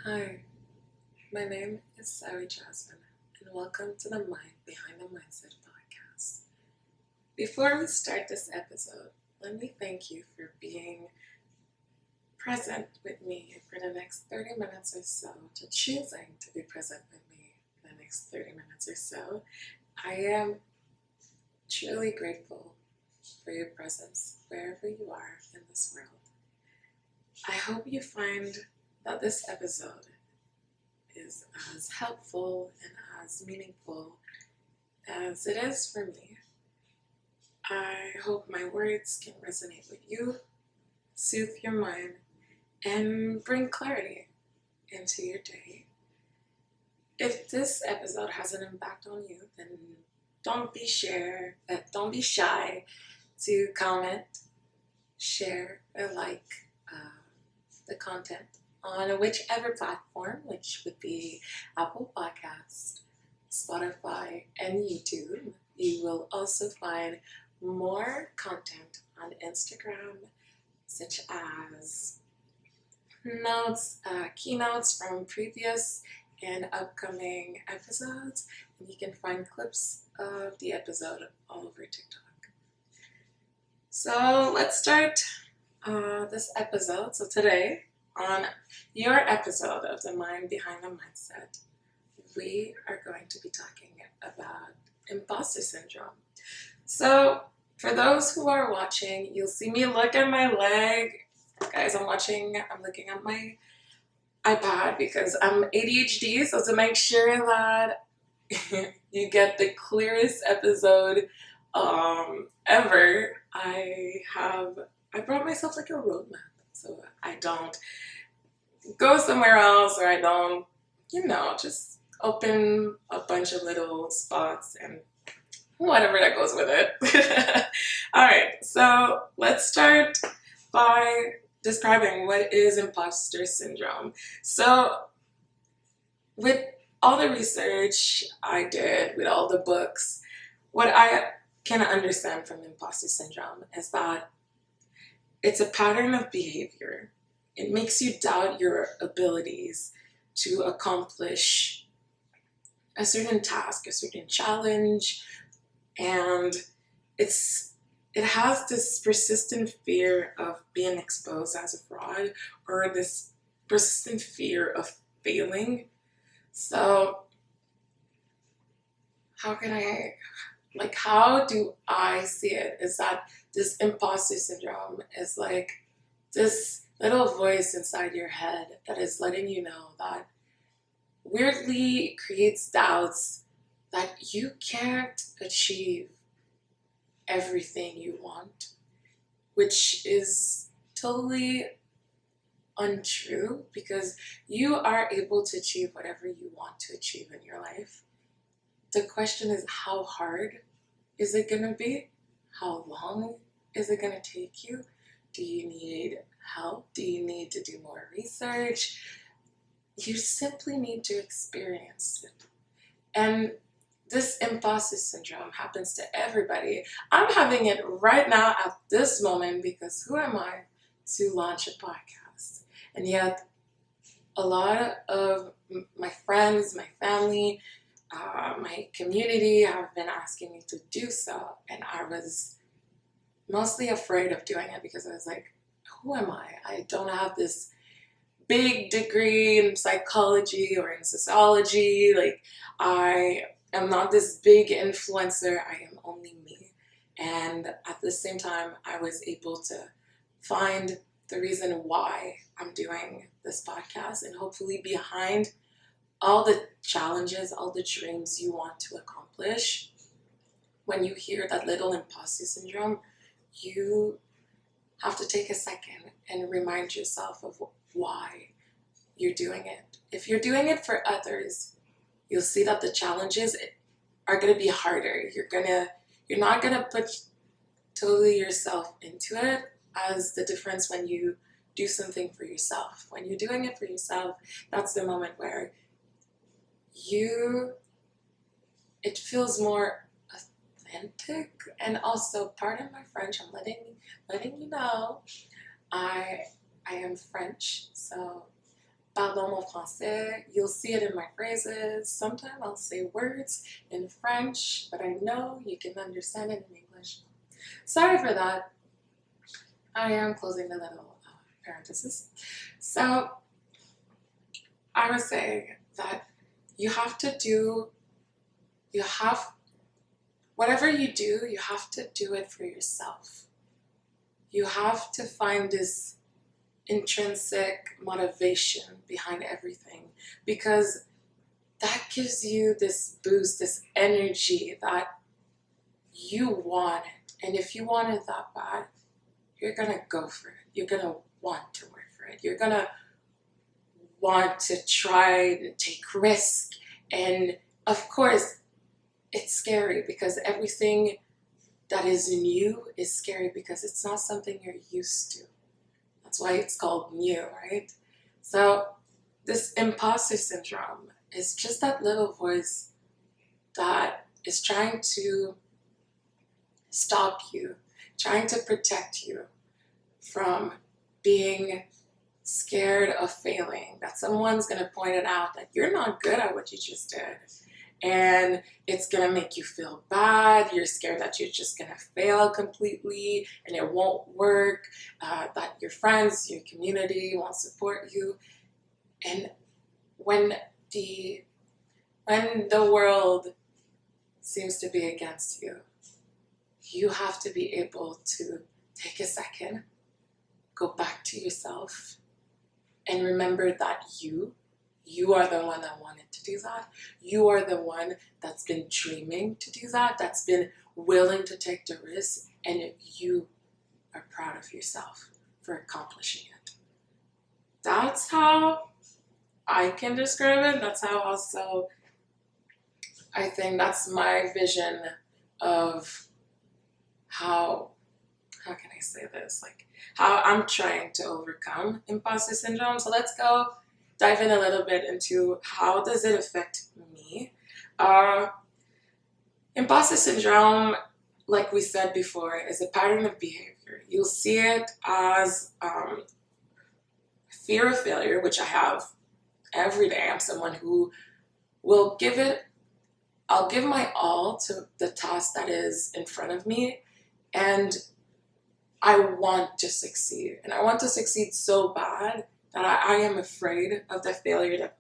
Hi, my name is Sari Jasmine, and welcome to the Mind Behind the Mindset podcast. Before we start this episode, let me thank you for being present with me for the next 30 minutes or so, to choosing to be present with me for the next 30 minutes or so. I am truly grateful for your presence wherever you are in this world. I hope you find that this episode is as helpful and as meaningful as it is for me. I hope my words can resonate with you, soothe your mind, and bring clarity into your day. If this episode has an impact on you, then don't be shy to comment, share, or like the content on whichever platform, which would be Apple Podcasts, Spotify, and YouTube. You will also find more content on Instagram, such as notes, keynotes from previous and upcoming episodes, and you can find clips of the episode all over TikTok. So let's start this episode. So today, on your episode of The Mind Behind the Mindset, we are going to be talking about imposter syndrome. So for those who are watching, you'll see me look at my leg. Guys, I'm looking at my iPad because I'm ADHD, so to make sure that you get the clearest episode ever, I brought myself like a roadmap, so I don't go somewhere else, or I don't, just open a bunch of little spots and whatever that goes with it. All right, so let's start by describing what is imposter syndrome. So with all the research I did, with all the books, what I can understand from imposter syndrome is that it's a pattern of behavior. It makes you doubt your abilities to accomplish a certain task, a certain challenge, and it has this persistent fear of being exposed as a fraud, or this persistent fear of failing. So how do I see it is that this imposter syndrome is like this little voice inside your head that is letting you know that weirdly creates doubts that you can't achieve everything you want, which is totally untrue, because you are able to achieve whatever you want to achieve in your life. The question is, how hard is it going to be? How long is it going to take you? Do you need help? Do you need to do more research? You simply need to experience it. And this imposter syndrome happens to everybody. I'm having it right now at this moment, because who am I to launch a podcast? And yet, a lot of my friends, my family, my community have been asking me to do so, and I was mostly afraid of doing it because I was like, who am I? I don't have this big degree in psychology or in sociology. Like, I am not this big influencer. I am only me. And at the same time, I was able to find the reason why I'm doing this podcast, and hopefully behind all the challenges, all the dreams you want to accomplish, when you hear that little imposter syndrome, you have to take a second and remind yourself of why you're doing it. If you're doing it for others, you'll see that the challenges are going to be harder. You're not going to put totally yourself into it, as the difference when you do something for yourself. When you're doing it for yourself, that's the moment where it feels more authentic. And also, pardon my French, I'm letting you know I am French, so pardon mon français, you'll see it in my phrases. Sometimes I'll say words in French, but I know you can understand it in English. Sorry for that. I am closing the little parenthesis. So I was saying that you have to do, whatever you do, you have to do it for yourself. You have to find this intrinsic motivation behind everything, because that gives you this boost, this energy that you want it. And if you want it that bad, you're gonna go for it. You're gonna want to work for it. You're gonna want to try and take risk. And of course, it's scary because everything that is new is scary because it's not something you're used to. That's why it's called new, right? So this imposter syndrome is just that little voice that is trying to stop you, trying to protect you from being scared of failing, that someone's going to point it out that you're not good at what you just did. And it's going to make you feel bad. You're scared that you're just going to fail completely and it won't work, that your friends, your community won't support you. And when the world seems to be against you, you have to be able to take a second, go back to yourself, and remember that you are the one that wanted to do that. You are the one that's been dreaming to do that, that's been willing to take the risk, and you are proud of yourself for accomplishing it. That's how I can describe it. That's how also I think that's my vision of how can I say this? Like how I'm trying to overcome imposter syndrome. So let's go dive in a little bit into how does it affect me. Imposter syndrome, like we said before, is a pattern of behavior. You'll see it as fear of failure, which I have every day. I'm someone who will I'll give my all to the task that is in front of me, and I want to succeed. And I want to succeed so bad that I am afraid of the failure that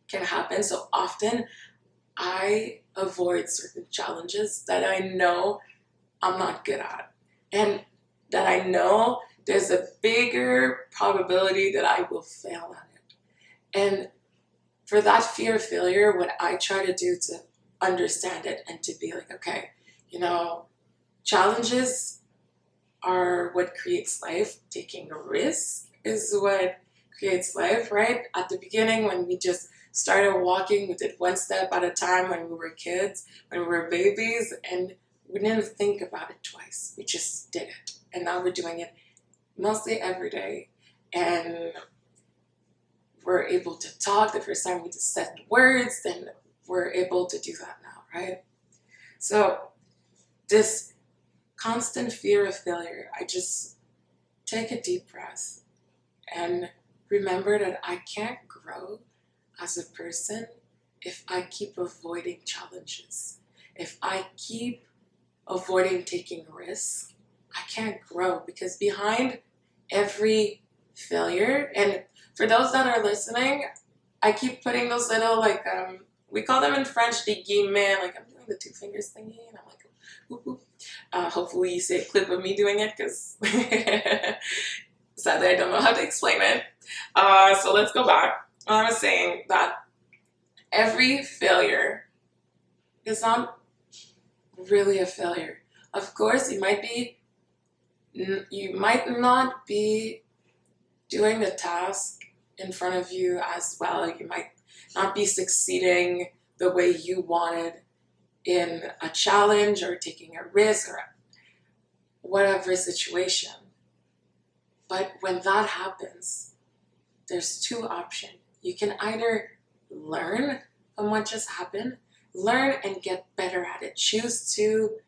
can happen. So often I avoid certain challenges that I know I'm not good at, and that I know there's a bigger probability that I will fail at it. And for that fear of failure, what I try to do to understand it and to be like, okay, challenges are what creates life. Taking a risk is what creates life, right? At the beginning, when we just started walking, we did one step at a time when we were kids, when we were babies, and we didn't think about it twice. We just did it. And now we're doing it mostly every day. And we're able to talk. The first time we just said words, then we're able to do that now, right? So this constant fear of failure, I just take a deep breath and remember that I can't grow as a person if I keep avoiding challenges. If I keep avoiding taking risks, I can't grow, because behind every failure, and for those that are listening, I keep putting those little, we call them in French, des guillemets, like I'm doing the two fingers thingy, and I'm like, whoop, whoop. Hopefully you see a clip of me doing it, because sadly I don't know how to explain it. So let's go back. I was saying that every failure is not really a failure. Of course, you might not be doing the task in front of you as well. You might not be succeeding the way you wanted in a challenge or taking a risk or whatever situation. But when that happens, there's two options. You can either learn from what just happened, learn and get better at it. Choose to,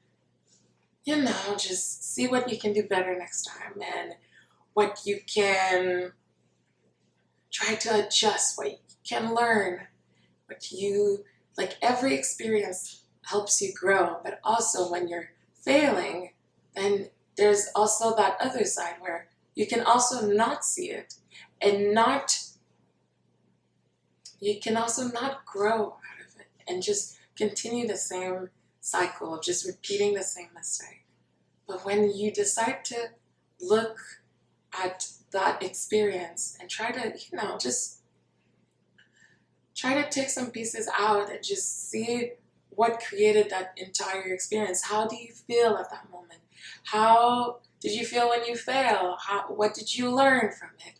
just see what you can do better next time and what you can try to adjust what you can learn, what you, like every experience helps you grow, but also when you're failing, then there's also that other side where you can also not see it and you can also not grow out of it and just continue the same cycle of just repeating the same mistake. But when you decide to look at that experience and try to, just try to take some pieces out and just see what created that entire experience. How do you feel at that moment? How did you feel when you fail? What did you learn from it?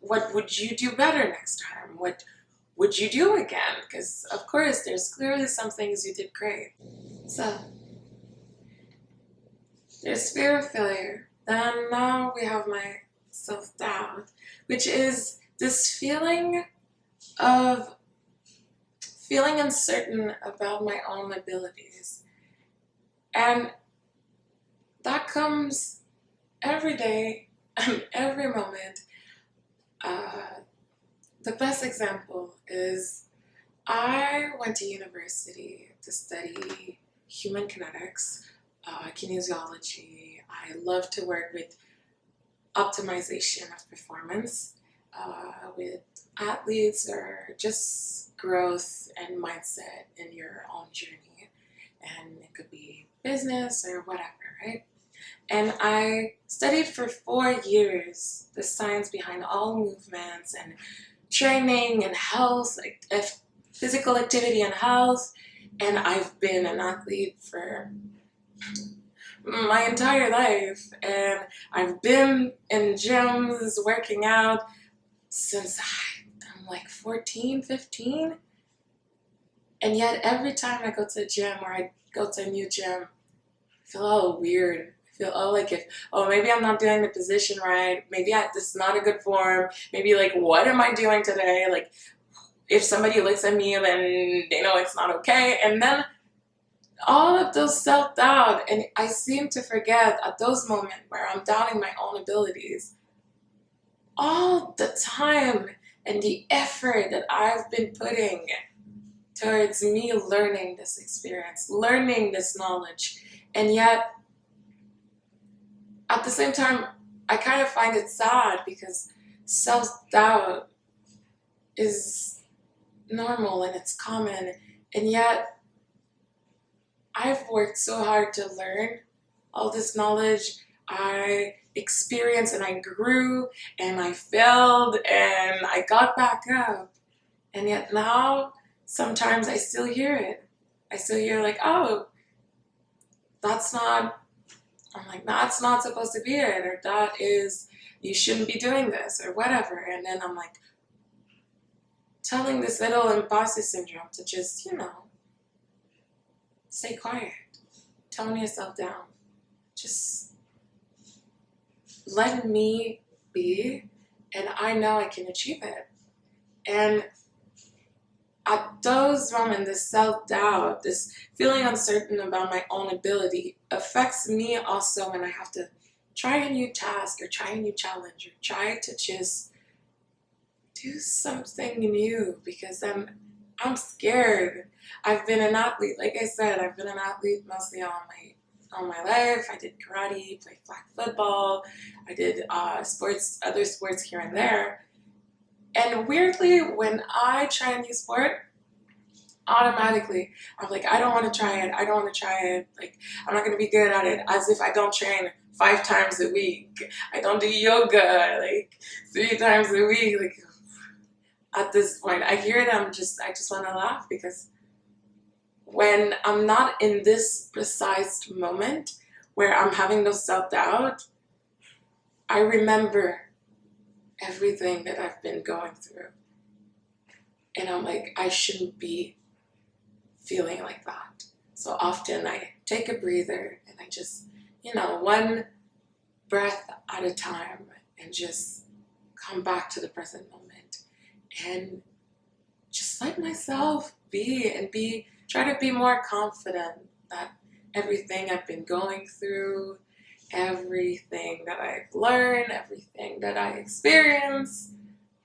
What would you do better next time? What would you do again? Because of course there's clearly some things you did great. So there's fear of failure. Then now we have my self-doubt, which is this feeling of feeling uncertain about my own abilities. And that comes every day, every moment. The best example is I went to university to study human kinetics, kinesiology. I love to work with optimization of performance with athletes or just growth and mindset in your own journey. And it could be business or whatever, right? And I studied for 4 years the science behind all movements and training and health, like physical activity and health. And I've been an athlete for my entire life. And I've been in gyms working out since I'm like 14, 15. And yet every time I go to a gym or I go to a new gym, I feel all weird. I feel, maybe I'm not doing the position right. Maybe this is not a good form. Maybe like, what am I doing today? Like, if somebody looks at me, then they know it's not okay. And then all of those self-doubt, and I seem to forget at those moments where I'm doubting my own abilities, all the time and the effort that I've been putting towards me learning this experience, learning this knowledge. And yet, at the same time, I kind of find it sad because self-doubt is normal and it's common. And yet, I've worked so hard to learn all this knowledge. I experienced and I grew and I failed and I got back up. And yet now, sometimes I still hear it. I still hear like, oh, that's not supposed to be it, or you shouldn't be doing this, or whatever. And then I'm like, telling this little imposter syndrome to just, stay quiet. Tone yourself down. Just let me be, and I know I can achieve it. And at those moments, this self-doubt, this feeling uncertain about my own ability affects me also when I have to try a new task or try a new challenge or try to just do something new because I'm scared. I've been an athlete, like I said, I've been an athlete mostly all my life. I did karate, played flag football, I did other sports here and there. And weirdly, when I try a new sport, automatically, I'm like, I don't want to try it. I don't want to try it. Like, I'm not going to be good at it, as if I don't train 5 times a week. I don't do yoga, like, 3 times a week. Like, at this point, I hear it, I just want to laugh because when I'm not in this precise moment where I'm having no self-doubt, I remember everything that I've been going through. And I'm like, I shouldn't be feeling like that. So often I take a breather and I just, one breath at a time and just come back to the present moment and just let myself be and try to be more confident that everything I've been going through, everything that I've learned, everything that I experience,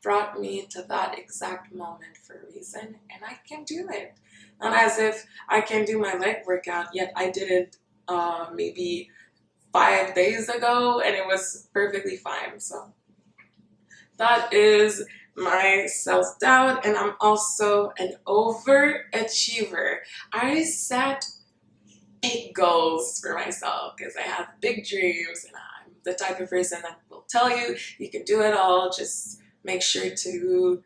brought me to that exact moment for a reason, and I can do it. Not as if I can do my leg workout, yet I did it maybe 5 days ago, and it was perfectly fine. So that is my self-doubt, and I'm also an overachiever. I set big goals for myself because I have big dreams, and I'm the type of person that will tell you you can do it all. Just make sure to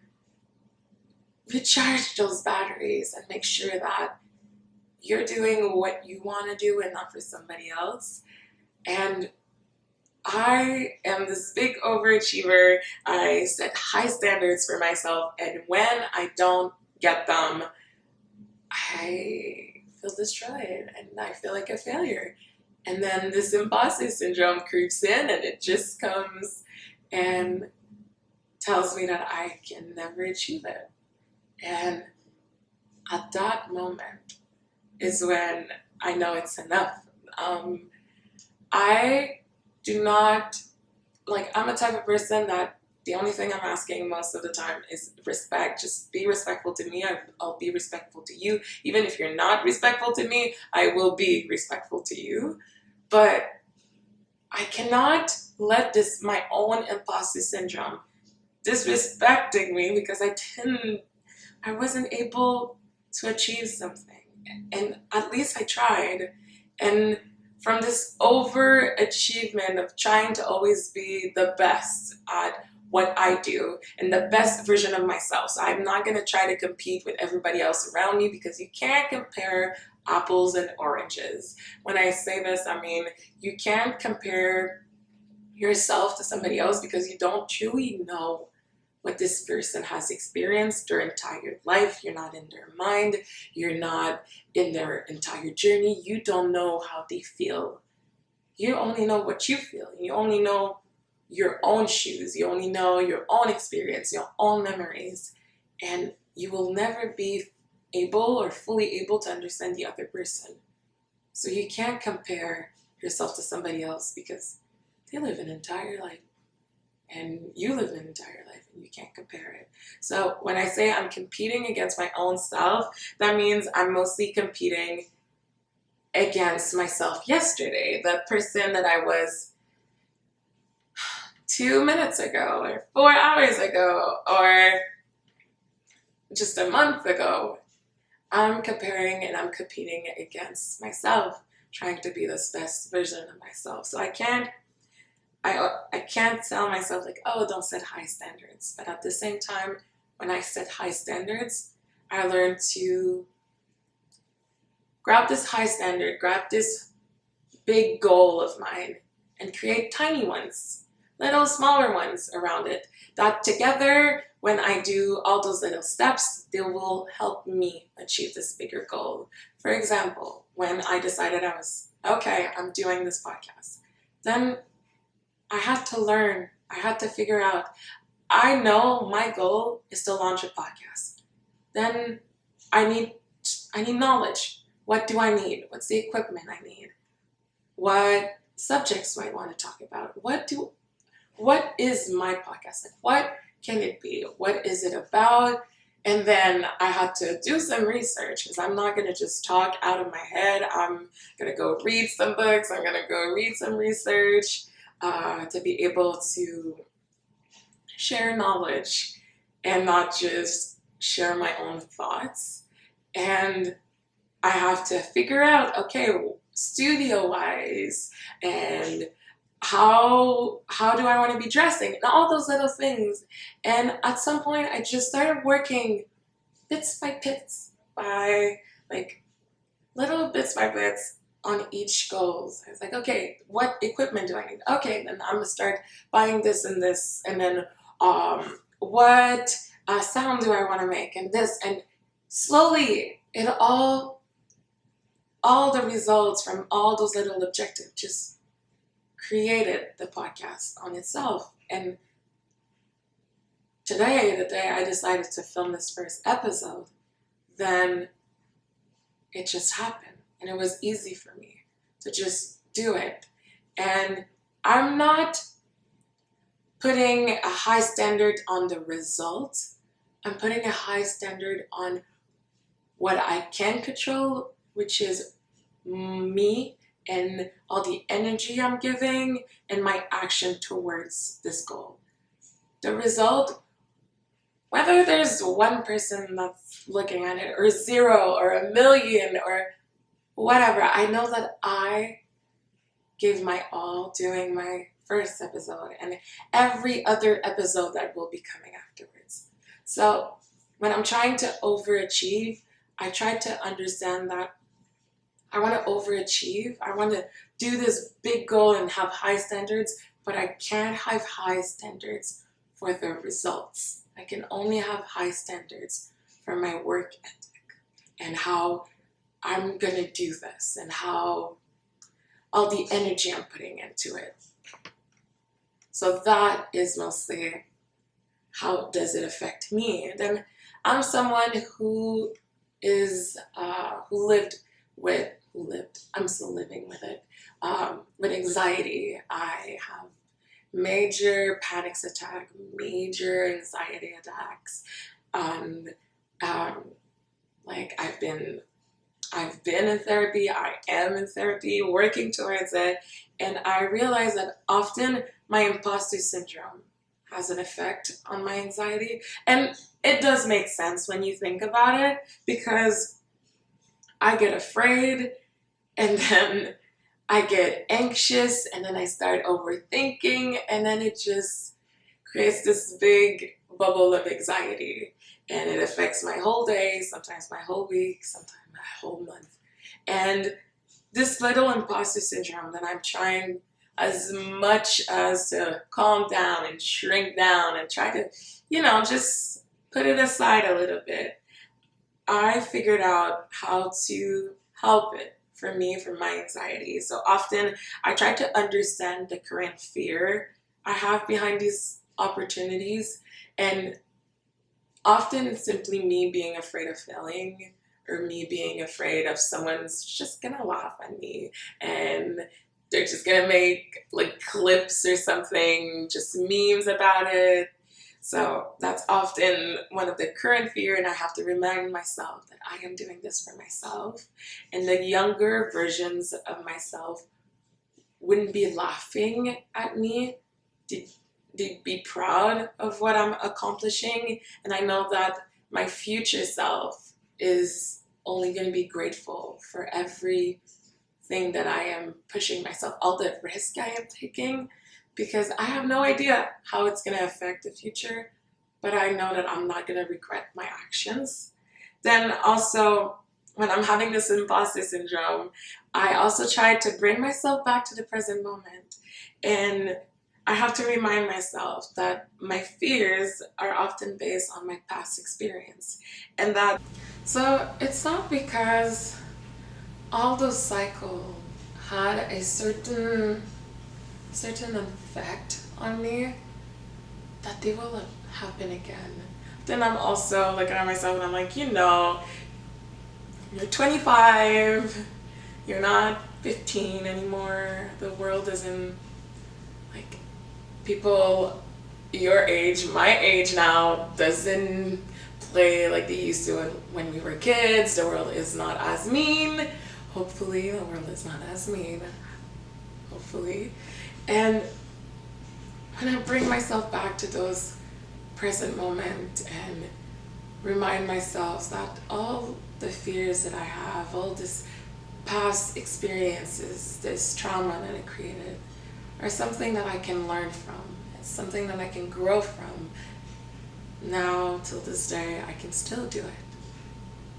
recharge those batteries and make sure that you're doing what you want to do and not for somebody else. And I am this big overachiever. I set high standards for myself, and when I don't get them, I feel destroyed and I feel like a failure. And then this imposter syndrome creeps in, and it just comes and tells me that I can never achieve it. And at that moment is when I know it's enough. I do not, like, I'm a type of person that the only thing I'm asking most of the time is respect. Just be respectful to me. I'll be respectful to you. Even if you're not respectful to me, I will be respectful to you. But I cannot let this, my own imposter syndrome, disrespecting me because I wasn't able to achieve something. And at least I tried. And from this overachievement of trying to always be the best at what I do and the best version of myself. So I'm not going to try to compete with everybody else around me, because you can't compare apples and oranges. When I say this, I mean, you can't compare yourself to somebody else because you don't truly know what this person has experienced their entire life. You're not in their mind. You're not in their entire journey. You don't know how they feel. You only know what you feel. You only know your own shoes. You only know your own experience, your own memories. And you will never be able or fully able to understand the other person. So you can't compare yourself to somebody else because they live an entire life and you live an entire life and you can't compare it. So when I say I'm competing against my own self, that means I'm mostly competing against myself yesterday, the person that I was 2 minutes ago or 4 hours ago or just a month ago. I'm comparing and I'm competing against myself, trying to be this best version of myself. So I can't tell myself like, oh, don't set high standards. But at the same time, when I set high standards, I learned to grab this high standard, grab this big goal of mine, and create tiny ones, little smaller ones around it, that together, when I do all those little steps, they will help me achieve this bigger goal. For example, when I decided I'm doing this podcast, then I had to learn, I had to figure out, I know my goal is to launch a podcast. Then I need knowledge. What do I need? What's the equipment I need? What subjects do I want to talk about? What is my podcast? Like, what can it be? What is it about? And then I had to do some research because I'm not going to just talk out of my head. I'm going to go read some books. I'm going to go read some research to be able to share knowledge and not just share my own thoughts. And I have to figure out, okay, studio-wise, and how do I want to be dressing, and all those little things. And at some point, I just started working bits by bits, little bits by bits on each goals. I was like, okay, what equipment do I need? Okay, then I'm gonna start buying this and this, and then what sound do I want to make, and this, and slowly it all the results from all those little objectives just created the podcast on itself. And today, the day I decided to film this first episode, then it just happened. And it was easy for me to just do it. And I'm not putting a high standard on the result. I'm putting a high standard on what I can control, which is me and all the energy I'm giving and my action towards this goal. The result, whether there's one person that's looking at it, or zero, or a million, or whatever, I know that I gave my all doing my first episode and every other episode that will be coming afterwards. So when I'm trying to overachieve, I try to understand that I want to overachieve. I want to do this big goal and have high standards, but I can't have high standards for the results. I can only have high standards for my work ethic and how I'm going to do this and how all the energy I'm putting into it. So that is mostly how does it affect me. Then I'm someone who I'm still living with it, with anxiety. I have major panic attacks, major anxiety attacks. Like I've been in therapy, I am in therapy, working towards it, and I realize that often my imposter syndrome has an effect on my anxiety. And it does make sense when you think about it, because I get afraid, and then I get anxious, and then I start overthinking, and then it just creates this big bubble of anxiety. And it affects my whole day, sometimes my whole week, sometimes my whole month. And this little imposter syndrome that I'm trying as much as to calm down and shrink down and try to, just put it aside a little bit. I figured out how to help it for me, for my anxiety. So often I try to understand the current fear I have behind these opportunities, and often it's simply me being afraid of failing, or me being afraid of someone's just gonna laugh at me and they're just gonna make like clips or something, just memes about it. So that's often one of the current fear, and I have to remind myself that I am doing this for myself, and the younger versions of myself wouldn't be laughing at me. They'd be proud of what I'm accomplishing, and I know that my future self is only going to be grateful for everything that I am pushing myself, all the risk I am taking, because I have no idea how it's going to affect the future, but I know that I'm not going to regret my actions. Then also, when I'm having this imposter syndrome, I also try to bring myself back to the present moment, and I have to remind myself that my fears are often based on my past experience, and that so it's not because all those cycles had a certain effect on me that they will happen again. Then I'm also looking at myself and I'm like, you're 25, you're not 15 anymore. The world isn't like people your age, my age now, doesn't play like they used to when we were kids. The world is not as mean. Hopefully, the world is not as mean. Hopefully. And when I bring myself back to those present moments and remind myself that all the fears that I have, all this past experiences, this trauma that I created, are something that I can learn from. It's something that I can grow from. Now, till this day, I can still do it.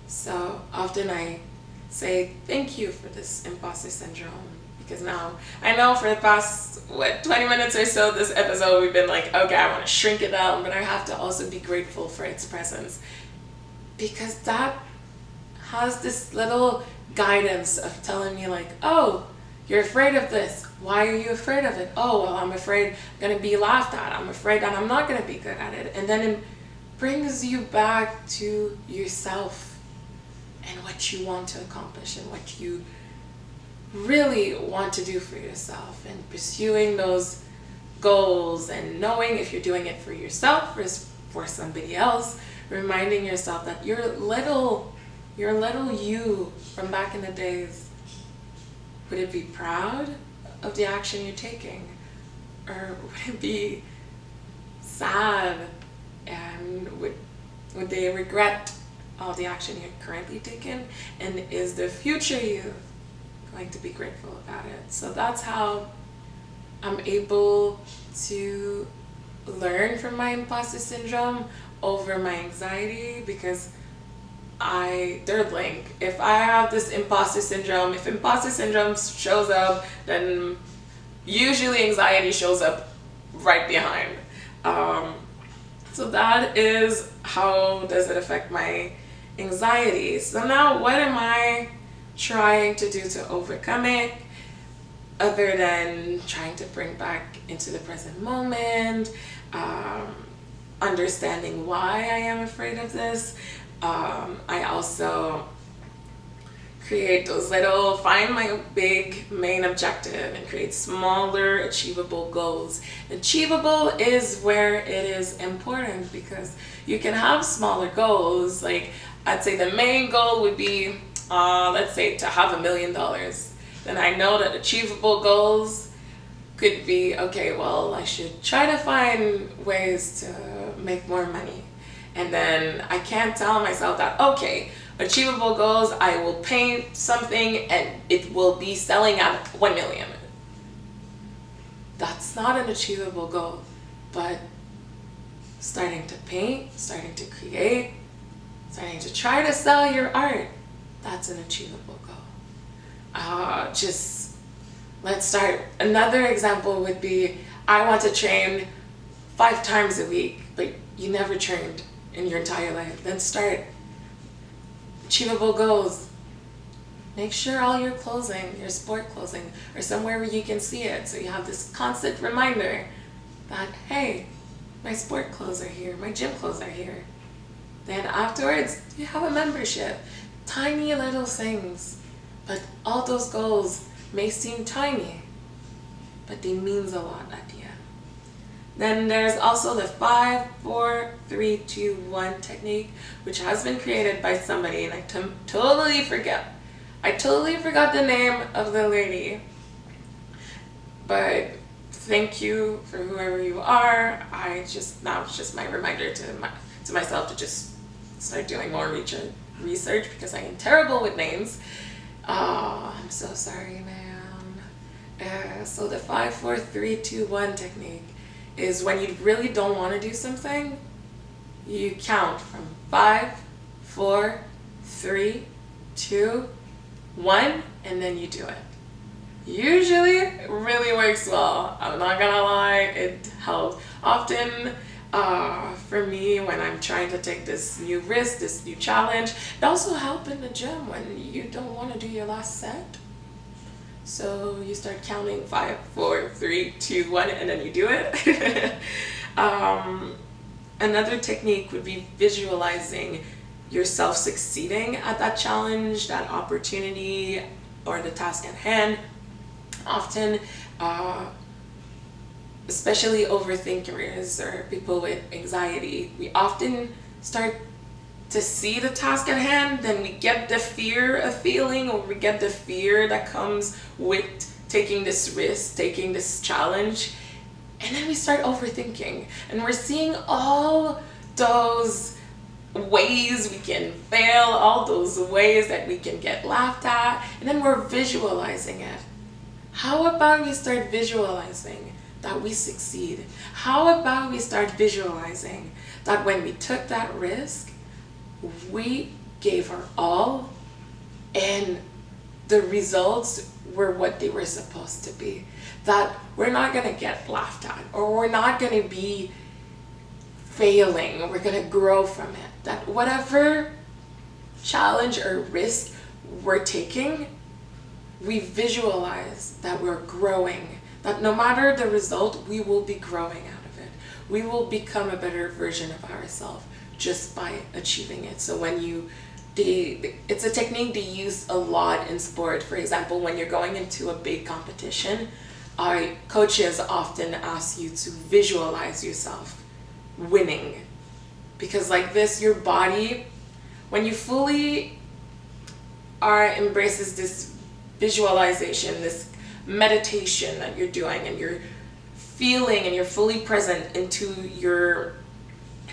So often I say thank you for this imposter syndrome, because now I know for the past 20 minutes or so this episode we've been like, okay, I want to shrink it down, but I have to also be grateful for its presence, because that has this little guidance of telling me like, oh, you're afraid of this. Why are you afraid of it? Oh, well, I'm afraid I'm going to be laughed at. I'm afraid that I'm not going to be good at it. And then it brings you back to yourself and what you want to accomplish and what you really want to do for yourself, and pursuing those goals and knowing if you're doing it for yourself or for somebody else, reminding yourself that your little you from back in the days, would it be proud of the action you're taking? Or would it be sad, and would they regret all the action you're currently taking? And is the future you going to be grateful about it? So that's how I'm able to learn from my imposter syndrome over my anxiety, because they're linked. If I have this imposter syndrome, if imposter syndrome shows up, then usually anxiety shows up right behind. So that is how does it affect my anxiety. So now what am I trying to do to overcome it, other than trying to bring back into the present moment, understanding why I am afraid of this. I also create those little, find my big main objective and create smaller achievable goals. Achievable is where it is important, because you can have smaller goals. Like, I'd say the main goal would be, let's say, to have $1 million. Then I know that achievable goals could be, okay, well, I should try to find ways to make more money. And then I can't tell myself that, okay, achievable goals, I will paint something and it will be selling at 1 million. That's not an achievable goal. But starting to paint, starting to create, starting to try to sell your art, that's an achievable goal. Just let's start. Another example would be, I want to train 5 times a week, but you never trained in your entire life. Then start. Achievable goals. Make sure all your clothing, your sport clothing, are somewhere where you can see it, so you have this constant reminder that, hey, my sport clothes are here, my gym clothes are here. Then afterwards, you have a membership. Tiny little things, but all those goals may seem tiny, but they means a lot at the end. Then there's also the 5, 4, 3, 2, 1 technique, which has been created by somebody, and I totally forgot the name of the lady. But thank you for whoever you are. Now it's just my reminder to myself to just start doing more research, because I am terrible with names. I'm so sorry, ma'am. So the 5, 4, 3, 2, 1 technique is when you really don't want to do something, you count from 5, 4, 3, 2, 1, and then you do it. Usually it really works well. I'm not gonna lie, it helps. Often for me, when I'm trying to take this new risk, this new challenge, it also helps in the gym when you don't want to do your last set. So you start counting 5, 4, 3, 2, 1, and then you do it. Another technique would be visualizing yourself succeeding at that challenge, that opportunity, or the task at hand. Often, especially overthinkers or people with anxiety, we often start to see the task at hand, then we get the fear of feeling, or we get the fear that comes with taking this risk, taking this challenge, and then we start overthinking, and we're seeing all those ways we can fail, all those ways that we can get laughed at, and then we're visualizing it. How about we start visualizing that we succeed? How about we start visualizing that when we took that risk, we gave our all, and the results were what they were supposed to be. That we're not going to get laughed at, or we're not going to be failing, we're going to grow from it. That whatever challenge or risk we're taking, we visualize that we're growing, that no matter the result, we will be growing out of it. We will become a better version of ourselves just by achieving it. So when it's a technique they use a lot in sport. For example, when you're going into a big competition, coaches often ask you to visualize yourself winning, because like this, your body, when you fully embraces this visualization, this meditation that you're doing, and you're feeling and you're fully present into your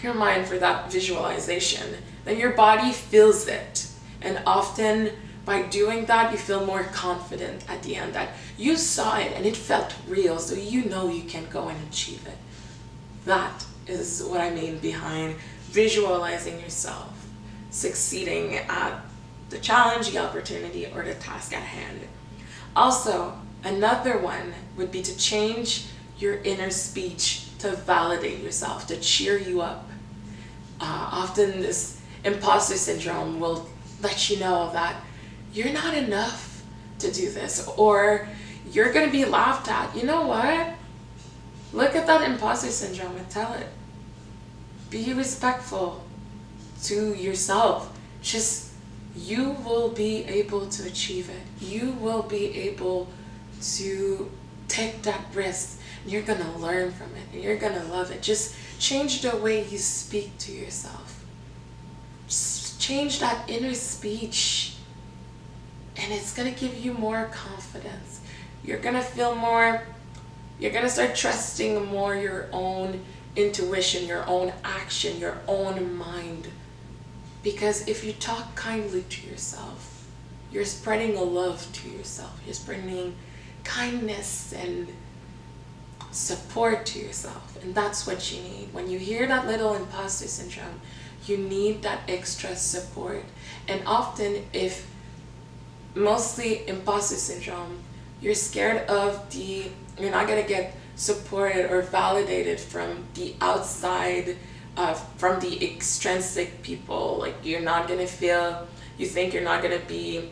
mind for that visualization, then your body feels it. And often by doing that, you feel more confident at the end that you saw it and it felt real, so you know you can go and achieve it. That is what I mean behind visualizing yourself succeeding at the challenge, the opportunity, or the task at hand. Also, another one would be to change your inner speech to validate yourself, to cheer you up. Often this imposter syndrome will let you know that you're not enough to do this, or you're going to be laughed at. You know what? Look at that imposter syndrome and tell it. Be respectful to yourself. Just, you will be able to achieve it. You will be able to take that risk. You're going to learn from it and you're going to love it. Just change the way you speak to yourself. Just change that inner speech, and it's going to give you more confidence. You're going to feel more, you're going to start trusting more your own intuition, your own action, your own mind. Because if you talk kindly to yourself, you're spreading a love to yourself. You're spreading kindness and support to yourself. And that's what you need. When you hear that little imposter syndrome, you need that extra support. And often, if mostly imposter syndrome, you're scared of you're not going to get supported or validated from the outside, from the extrinsic people. Like, you're not going to feel, you think you're not going to be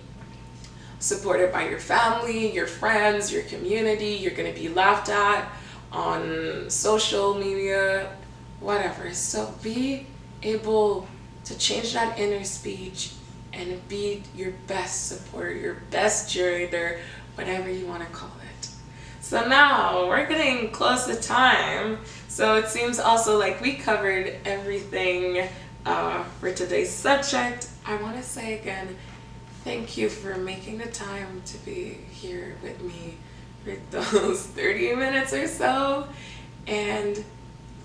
supported by your family, your friends, your community. You're going to be laughed at on social media, whatever. So be able to change that inner speech and be your best supporter, your best cheerleader, whatever you want to call it. So now we're getting close to time. So it seems also like we covered everything for today's subject. I want to say again, thank you for making the time to be here with me for those 30 minutes or so. And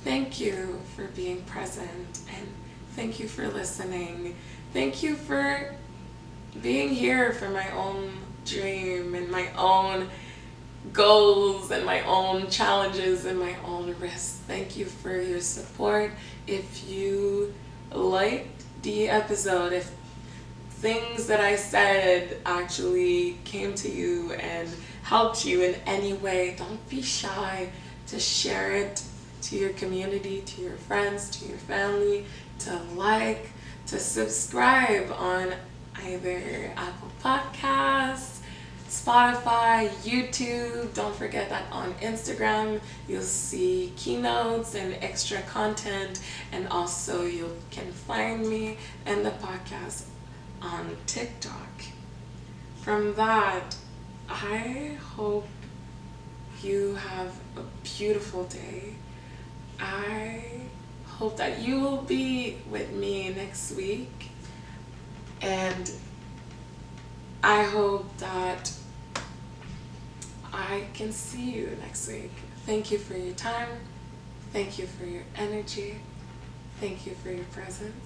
thank you for being present, and thank you for listening. Thank you for being here for my own dream and my own goals and my own challenges and my own risks. Thank you for your support. If you liked the episode, if things that I said actually came to you and helped you in any way, don't be shy to share it to your community, to your friends, to your family, to like, to subscribe on either Apple Podcasts, Spotify, YouTube. Don't forget that on Instagram you'll see keynotes and extra content, and also you can find me and the podcast on TikTok. From that, I hope you have a beautiful day. I hope that you will be with me next week, and I hope that I can see you next week. Thank you for your time. Thank you for your energy. Thank you for your presence.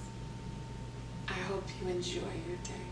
I hope you enjoy your day.